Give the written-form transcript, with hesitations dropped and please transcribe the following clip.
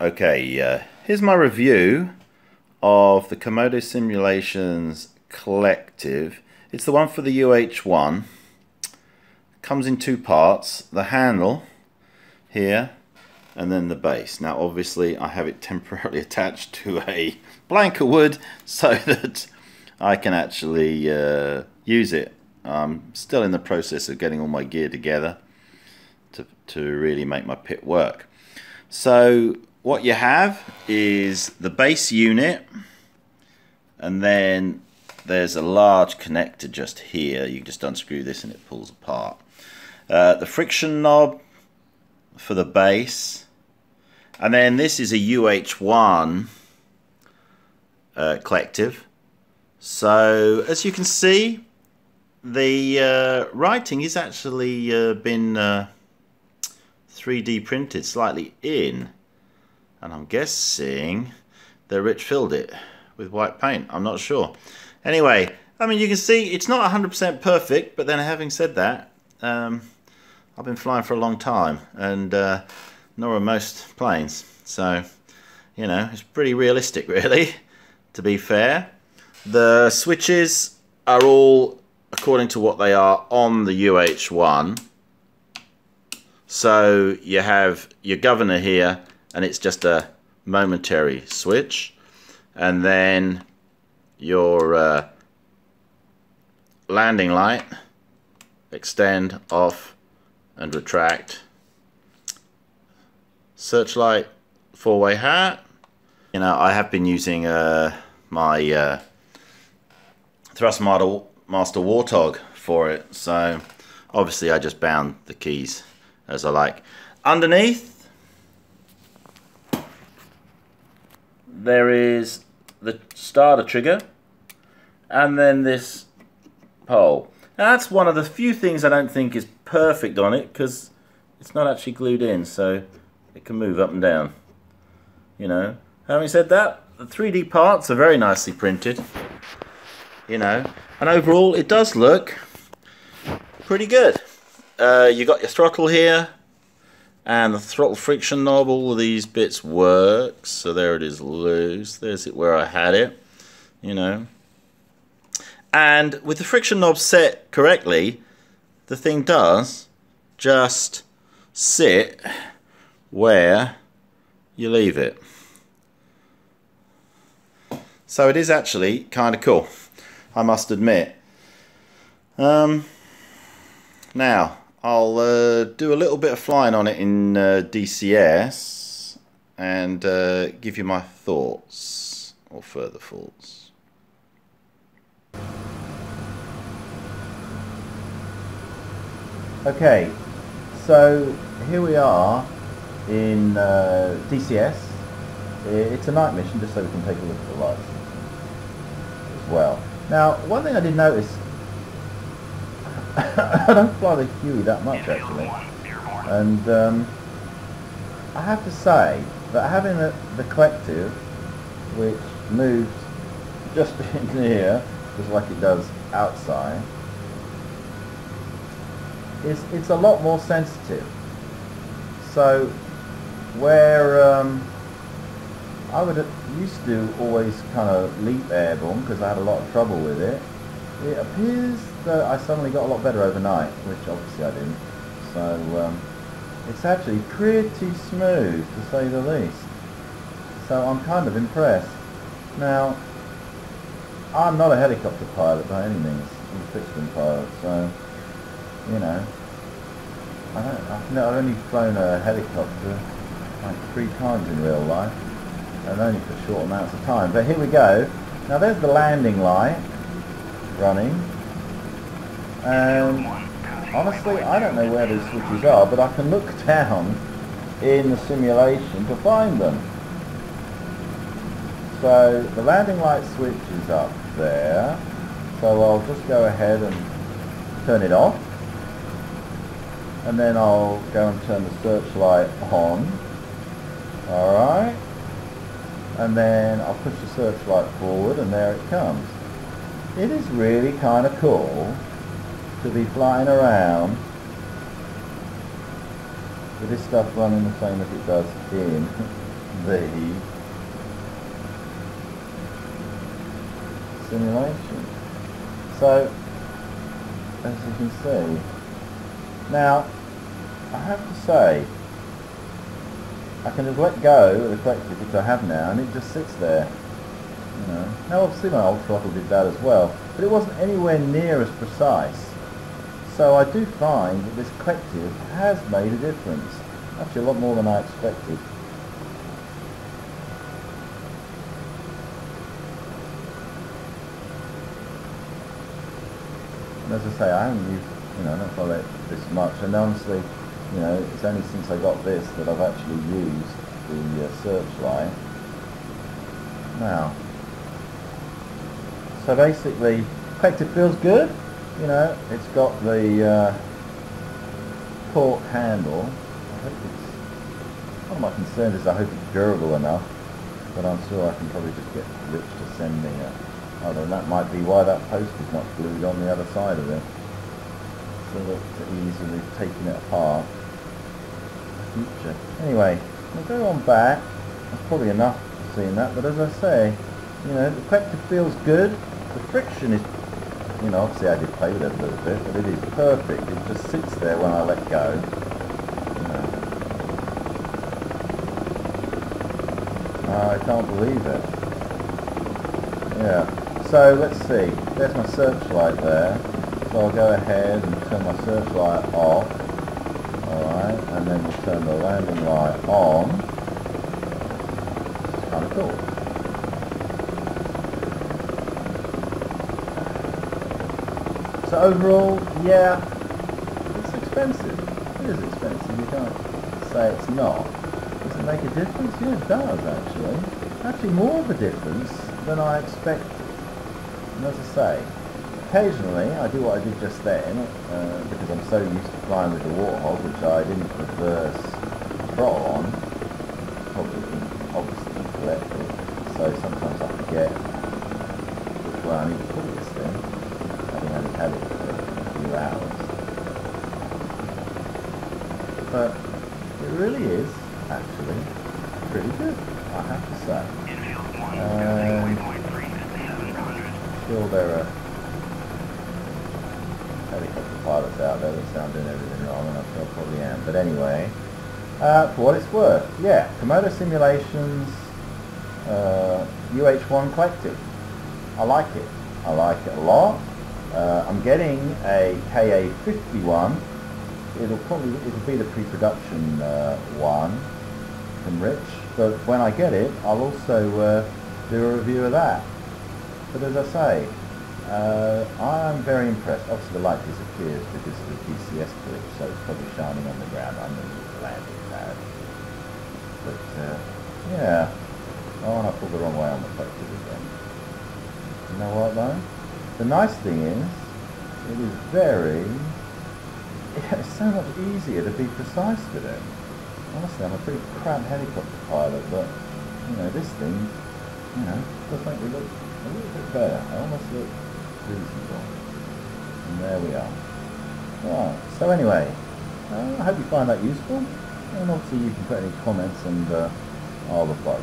Okay, here's my review of the Komodo Simulations Collective. It's the one for the UH1. Comes in two parts, the handle here and then the base. Now obviously I have it temporarily attached to a plank of wood so that I can actually use it. I'm still in the process of getting all my gear together to really make my pit work. So what you have is the base unit, and then there's a large connector just here. You can just unscrew this and it pulls apart. The friction knob for the base, and then this is a UH1 Collective. So as you can see, the writing is actually been 3D printed slightly in, and I'm guessing they Rich filled it with white paint. I'm not sure. Anyway, I mean, you can see it's not 100% perfect, but then having said that, I've been flying for a long time, and nor are most planes, so you know, it's pretty realistic really, to be fair. The switches are all according to what they are on the UH1. So you have your governor here, and it's just a momentary switch, and then your landing light, extend, off and retract, searchlight, four-way hat. You know, I have been using my Thrustmaster Warthog for it, so obviously I just bound the keys as I like. Underneath there is the starter trigger and then this pole. Now that's one of the few things I don't think is perfect on it, because it's not actually glued in, so it can move up and down. You know, having said that, the 3D parts are very nicely printed, you know, and overall it does look pretty good. You got your throttle here and the throttle friction knob. All of these bits work, so there it is loose. There's it where I had it, you know. And with the friction knob set correctly, the thing does just sit where you leave it. So it is actually kind of cool, I must admit. Now I'll do a little bit of flying on it in DCS and give you my thoughts or further thoughts. Okay, so here we are in DCS. It's a night mission, just so we can take a look at the lights as well. Now, one thing I did notice, I don't fly the Huey that much actually, and I have to say that having the Collective, which moves just in here, just like it does outside, it's a lot more sensitive. So where I used to always kind of leap airborne because I had a lot of trouble with it, it appears that I suddenly got a lot better overnight, which obviously I didn't. So it's actually pretty smooth, to say the least. So I'm kind of impressed. Now, I'm not a helicopter pilot by any means. I'm a fixed-wing pilot, so you know, I've only flown a helicopter like 3 times in real life, and only for short amounts of time. But here we go. Now there's the landing light running, and honestly I don't know where these switches are, but I can look down in the simulation to find them. So the landing light switch is up there, so I'll just go ahead and turn it off, and then I'll go and turn the searchlight on. Alright, and then I'll push the searchlight forward, and there it comes. It is really kind of cool to be flying around with this stuff running the same as it does in the simulation. So, as you can see, now I have to say, I can just let go of the collective, which I have now, and it just sits there. You know. Now obviously my old throttle did that as well, but it wasn't anywhere near as precise. So I do find that this collective has made a difference. Actually a lot more than I expected. And as I say, I haven't used, not followed this much, and honestly, it's only since I got this that I've actually used the searchlight. Now, so basically, collective feels good. It's got the cork handle. I hope one of my concerns is I hope it's durable enough, but I'm sure I can probably just get Rich to send me although that might be why that post is not glued on the other side of it, so that it's easily taking it apart in the future. Anyway, we'll go on back. That's probably enough seeing that, but as I say, the collective feels good. The friction is, obviously I did play with it a little bit, but it is perfect. It just sits there when I let go. I can't believe it. Yeah. So let's see. There's my searchlight there. So I'll go ahead and turn my searchlight off. Alright, and then we'll turn the landing light on. It's kind of cool. So overall, yeah, it's expensive. It is expensive. You can't say it's not. Does it make a difference? Yeah, it does actually. Actually more of a difference than I expected. And as I say, occasionally I do what I did just then, because I'm so used to flying with the Warthog, which I didn't reverse throttle on, obviously incorrectly, so sometimes I forget which way I need to pull this thing, having only had it for a few hours. But it really is, actually, pretty good, I have to say. Still there are helicopter pilots out there that sound doing everything wrong, and I probably am. But anyway, for what it's worth, yeah, Komodo Simulations UH1 Collective. I like it. I like it a lot. I'm getting a KA51. It'll be the pre-production one from Rich. But when I get it, I'll also do a review of that. But as I say, I'm very impressed. Obviously the light disappears because of the DCS glitch, so it's probably shining on the ground underneath the landing pad. But yeah, and I pulled the wrong way on the collective again. You know what though? The nice thing is, it is it's so much easier to be precise with it. Honestly, I'm a pretty crap helicopter pilot, but this thing, does make me look a little bit better. I almost look reasonable. And there we are. Right, so anyway, I hope you find that useful. And obviously you can put any comments and I'll reply.